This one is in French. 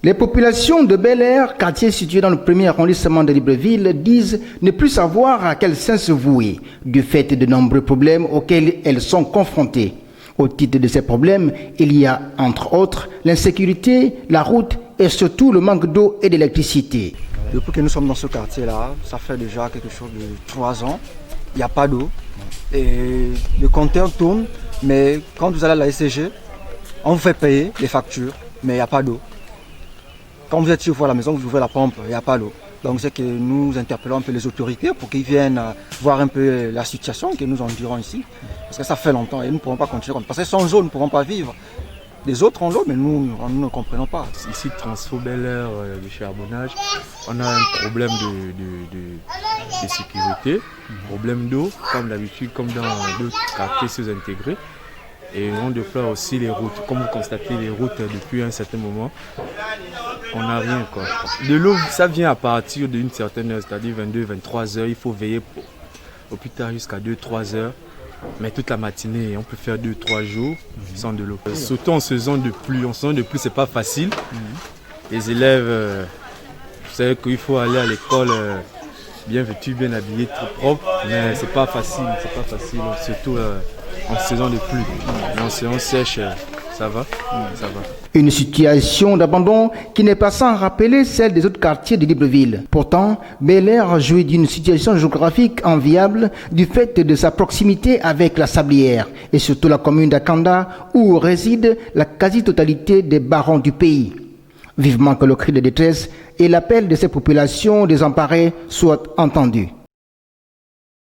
Les populations de Bel Air, quartier situé dans le premier arrondissement de Libreville, disent ne plus savoir à quel sens se vouer, du fait de nombreux problèmes auxquels elles sont confrontées. Au titre de ces problèmes, il y a entre autres l'insécurité, la route et surtout le manque d'eau et d'électricité. Depuis que nous sommes dans ce quartier-là, ça fait déjà quelque chose de 3 ans, il n'y a pas d'eau. Et le compteur tourne, mais quand vous allez à la SCG, on vous fait payer les factures, mais il n'y a pas d'eau. Quand vous êtes chez vous à la maison, vous ouvrez la pompe, il n'y a pas d'eau. Donc c'est que nous interpellons un peu les autorités pour qu'ils viennent voir un peu la situation que nous endurons ici. Parce que ça fait longtemps et nous ne pourrons pas continuer. Parce que sans eau, nous ne pourrons pas vivre. Les autres ont l'eau, mais nous ne comprenons pas. Ici, Transfo Bel Air de charbonnage, on a un problème de sécurité, problème d'eau, comme d'habitude, comme dans d'autres quartiers sous-intégrés. Et on déplore aussi les routes. Comme vous constatez, les routes, depuis un certain moment, on n'a rien, quoi. De l'eau, ça vient à partir d'une certaine heure, c'est-à-dire 22-23 heures. Il faut veiller au plus tard jusqu'à 2-3 heures. Mais toute la matinée, on peut faire 2-3 jours sans de l'eau. Surtout en saison de pluie. En saison de pluie, c'est pas facile. Les élèves, vous savez qu'il faut aller à l'école bien vêtu, bien habillé, très propre. Mais c'est pas facile, surtout en saison de pluie. Mais en saison sèche, ça va. Une situation d'abandon qui n'est pas sans rappeler celle des autres quartiers de Libreville. Pourtant, Bel Air jouit d'une situation géographique enviable du fait de sa proximité avec la Sablière et surtout la commune d'Akanda où réside la quasi-totalité des barons du pays. Vivement que le cri de détresse et l'appel de ces populations désemparées soient entendus.